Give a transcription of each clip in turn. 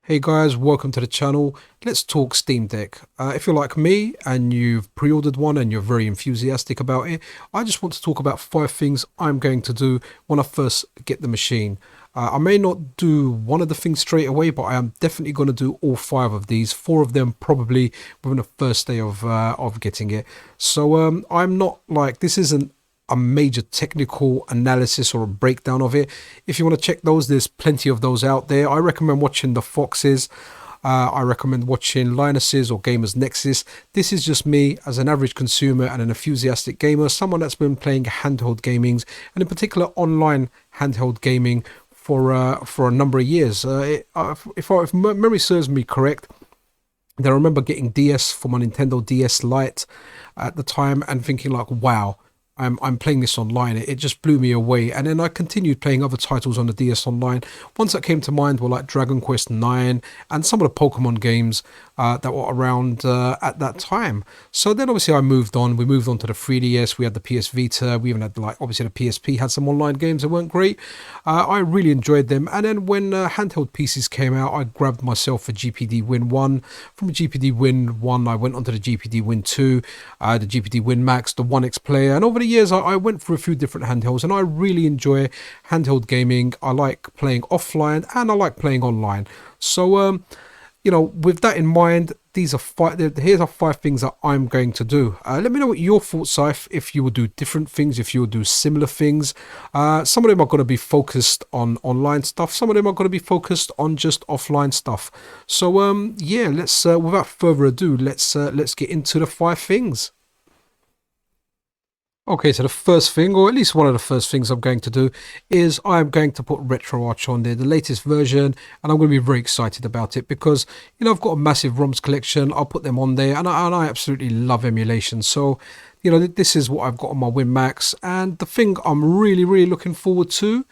Hey guys, welcome to the channel. Let's talk Steam Deck. If you're like me and you've pre-ordered one and you're very enthusiastic about it, I just want to talk about 5 things I'm going to do when I first get the machine. I may not do one of the things straight away, but I am definitely going to do all 5 of these. 4 of them probably within the first day of getting it. So I'm not like this isn't a major technical analysis or a breakdown of it. If you want to check those, there's plenty of those out there. I recommend watching the Foxes. I recommend watching Linus's or Gamers Nexus. This is just me as an average consumer and an enthusiastic gamer, someone that's been playing handheld gamings and in particular online handheld gaming for a number of years. If memory serves me correct, then I remember getting DS for my Nintendo DS Lite at the time and thinking like, wow, I'm playing this online. It just blew me away. And then I continued playing other titles on the DS Online. Ones that came to mind were like Dragon Quest 9 and some of the Pokemon games that were around at that time. So then obviously I moved on. We moved on to the 3DS. We had the PS Vita. We even had like obviously the PSP had some online games that weren't great. I really enjoyed them. And then when handheld PCs came out, I grabbed myself a GPD Win 1. From a GPD Win 1, I went on to the GPD Win 2, the GPD Win Max, the 1X player. And over the years, I went through a few different handhelds and I really enjoy handheld gaming. I like playing offline and I like playing online. So, with that in mind, here's our 5 things that I'm going to do. Let me know what your thoughts are, if you will do different things, if you will do similar things. Some of them are going to be focused on online stuff. Some of them are going to be focused on just offline stuff. So, yeah, let's, without further ado, let's get into the 5 things. Okay, so the first thing, or at least one of the first things I'm going to do, is I'm going to put RetroArch on there, the latest version, and I'm going to be very excited about it because, I've got a massive ROMs collection. I'll put them on there, and I absolutely love emulation. So, this is what I've got on my WinMax, and the thing I'm really, really looking forward to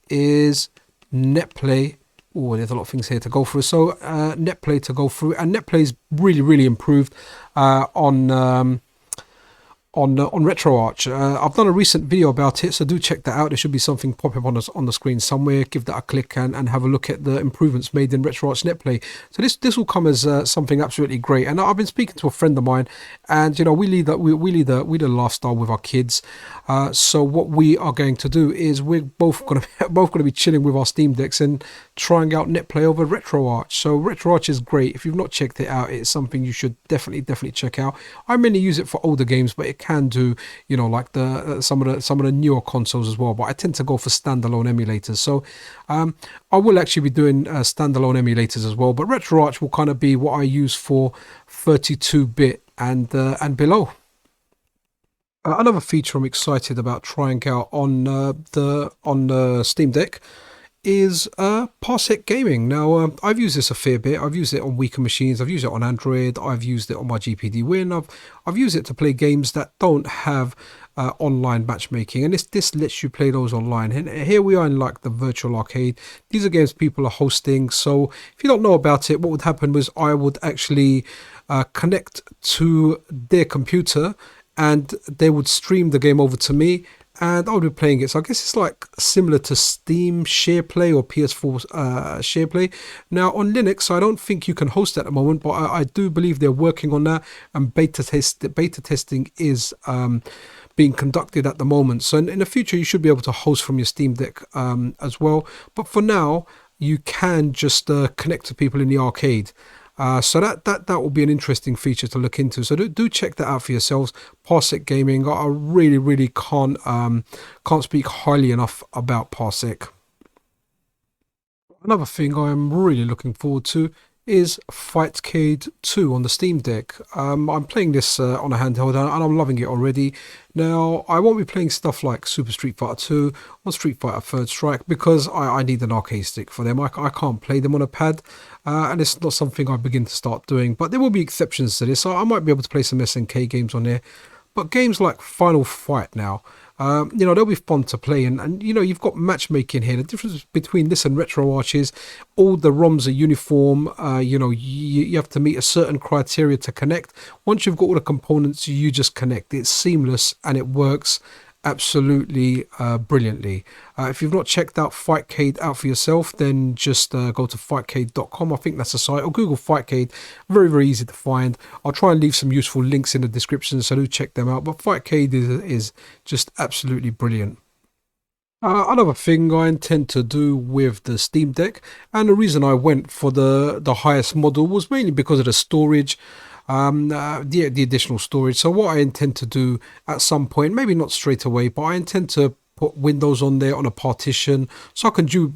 is NetPlay. Oh, there's a lot of things here to go through. So, NetPlay to go through, and NetPlay's really, really improved on RetroArch. I've done a recent video about it, so do check that out. There should be something pop up on the screen somewhere. Give that a click and have a look at the improvements made in RetroArch NetPlay. So this will come as something absolutely great. And I've been speaking to a friend of mine, and we lead the lifestyle with our kids. So what we are going to do is we're both gonna be chilling with our Steam Decks and trying out NetPlay over RetroArch. So RetroArch is great. If you've not checked it out, it's something you should definitely check out. I mainly use it for older games, but it can do like the some of the newer consoles as well. But I tend to go for standalone emulators. So I will actually be doing standalone emulators as well. But RetroArch will kind of be what I use for 32-bit and below. Another feature I'm excited about trying out on the Steam Deck is Parsec Gaming. Now, I've used this a fair bit. I've used it on weaker machines. I've used it on Android. I've used it on my GPD Win. I've used it to play games that don't have online matchmaking, and this lets you play those online. And here we are in like the virtual arcade. These are games people are hosting. So if you don't know about it, what would happen was I would actually connect to their computer, and they would stream the game over to me, and I would be playing it. So I guess it's like similar to Steam SharePlay or PS4 SharePlay. Now on Linux, I don't think you can host at the moment, but I do believe they're working on that, and beta testing is being conducted at the moment. So in the future, you should be able to host from your Steam Deck as well. But for now, you can just connect to people in the arcade. So that will be an interesting feature to look into. So do check that out for yourselves. Parsec Gaming. I really can't speak highly enough about Parsec. Another thing I'm really looking forward to is Fightcade 2 on the Steam Deck. I'm playing this on a handheld and I'm loving it already. Now, I won't be playing stuff like Super Street Fighter 2 or Street Fighter Third Strike because I need an arcade stick for them. I can't play them on a pad, and it's not something I begin to start doing. But there will be exceptions to this. I might be able to play some SNK games on there. But games like Final Fight now, they'll be fun to play. And you've got matchmaking here. The difference between this and RetroArch is all the ROMs are uniform. You have to meet a certain criteria to connect. Once you've got all the components, you just connect. It's seamless and it works. absolutely brilliantly. If you've not checked out Fightcade out for yourself, then just go to fightcade.com. I think that's the site, or Google Fightcade. Very, very easy to find. I'll try and leave some useful links in the description, so do check them out. But Fightcade is just absolutely brilliant. Another thing I intend to do with the Steam Deck, and the reason I went for the highest model was mainly because of the storage, the additional storage. So what I intend to do at some point, maybe not straight away, but I intend to put Windows on there on a partition, so I can dual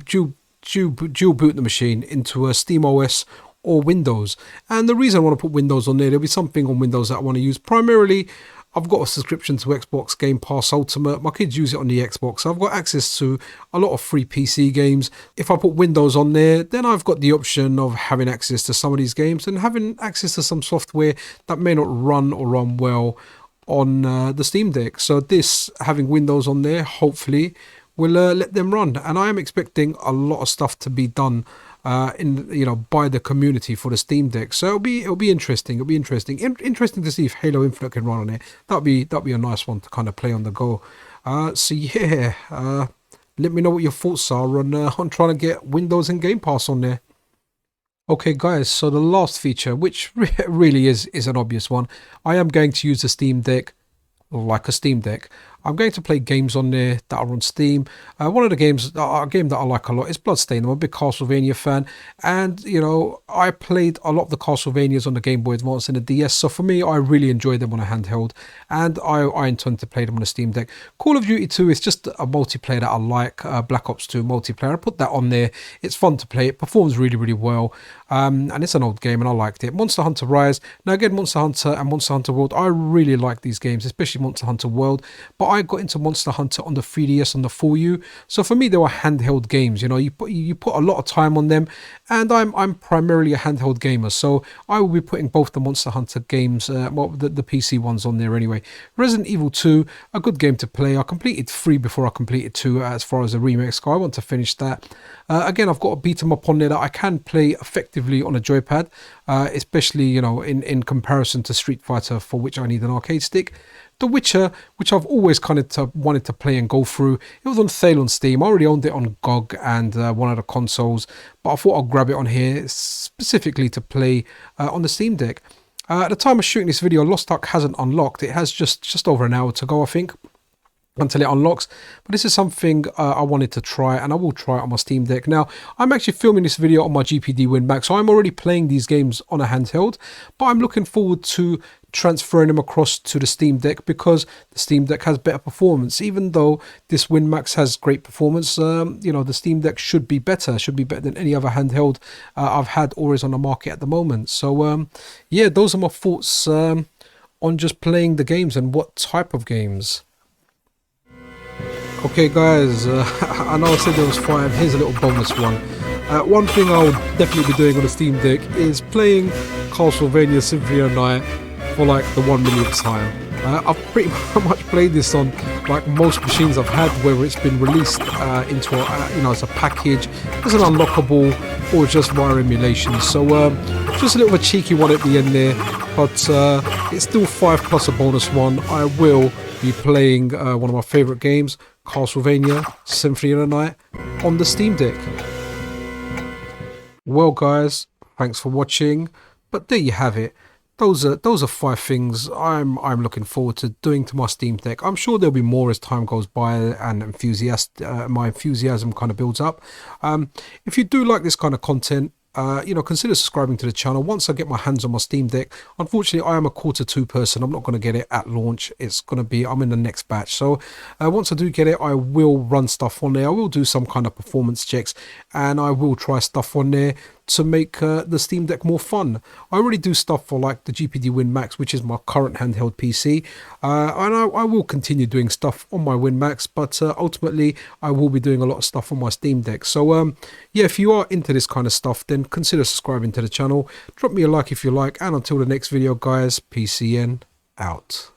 boot the machine into a Steam OS or Windows. And the reason I want to put Windows on there'll be something on Windows that I want to use primarily. I've got a subscription to Xbox Game Pass Ultimate. My kids use it on the Xbox. So I've got access to a lot of free PC games. If I put Windows on there, then I've got the option of having access to some of these games and having access to some software that may not run or run well on the Steam Deck. So this, having Windows on there, hopefully will let them run. And I am expecting a lot of stuff to be done by the community for the Steam Deck. So it'll be interesting. It'll be interesting. Interesting to see if Halo Infinite can run on it. That'd be a nice one to kind of play on the go. So yeah, let me know what your thoughts are on trying to get Windows and Game Pass on there. Okay guys, so the last feature, which really is an obvious one, I am going to use the Steam Deck like a Steam Deck. I'm going to play games on there that are on Steam. One of the games, a game that I like a lot is Bloodstained. I'm a big Castlevania fan, and I played a lot of the Castlevanias on the Game Boy Advance and the DS, so for me I really enjoy them on a handheld, and I intend to play them on a Steam Deck. Call of Duty 2 is just a multiplayer that I like, Black Ops 2 multiplayer. I put that on there. It's fun to play. It performs really, really well, and it's an old game and I liked it. Monster Hunter Rise, now again, Monster Hunter and Monster Hunter World, I really like these games, especially Monster Hunter World, but I got into Monster Hunter on the 3DS on the 4U. So for me, they were handheld games. You put a lot of time on them, and I'm primarily a handheld gamer. So I will be putting both the Monster Hunter games, the PC ones on there anyway. Resident Evil 2, a good game to play. I completed 3 before I completed 2 as far as the remakes go. I want to finish that. Again, I've got a beat 'em up on there that I can play effectively on a joypad, especially in comparison to Street Fighter, for which I need an arcade stick. The Witcher, which I've always kind of wanted to play and go through. It was on sale on Steam. I already owned it on GOG and one of the consoles, but I thought I'll grab it on here specifically to play on the Steam Deck. At the time of shooting this video, Lost Ark hasn't unlocked. It has just over an hour to go, I think, until it unlocks, but this is something I wanted to try, and I will try it on my Steam Deck. Now, I'm actually filming this video on my GPD Win Max, so I'm already playing these games on a handheld, but I'm looking forward to transferring them across to the Steam Deck because the Steam Deck has better performance. Even though this Win Max has great performance, the Steam Deck should be better than any other handheld I've had or is on the market at the moment. So yeah, those are my thoughts on just playing the games and what type of games. Okay guys, I know I said there was 5, here's a little bonus one. One thing I'll definitely be doing on the Steam Deck is playing Castlevania Symphony of the Night for like the 1 millionth time. I've pretty much played this on like most machines I've had, whether it's been released into as a package, as an unlockable, or just via emulation. So just a little bit of a cheeky one at the end there, but it's still 5 plus a bonus one. I will be playing one of my favourite games, Castlevania Symphony of the Night, on the Steam Deck. Well guys, thanks for watching, but there you have it. Those are 5 things I'm looking forward to doing to my Steam Deck. I'm sure there'll be more as time goes by and my enthusiasm kind of builds up. If you do like this kind of content, consider subscribing to the channel once I get my hands on my Steam Deck. Unfortunately, I am a quarter 2 person. I'm not going to get it at launch. I'm in the next batch. So once I do get it, I will run stuff on there. I will do some kind of performance checks, and I will try stuff on there to make the Steam Deck more fun. I already do stuff for like the GPD Win Max, which is my current handheld PC, and I will continue doing stuff on my Win Max, but ultimately I will be doing a lot of stuff on my Steam Deck. So yeah, if you are into this kind of stuff, then consider subscribing to the channel. Drop me a like if you like, and until the next video guys, PCN out.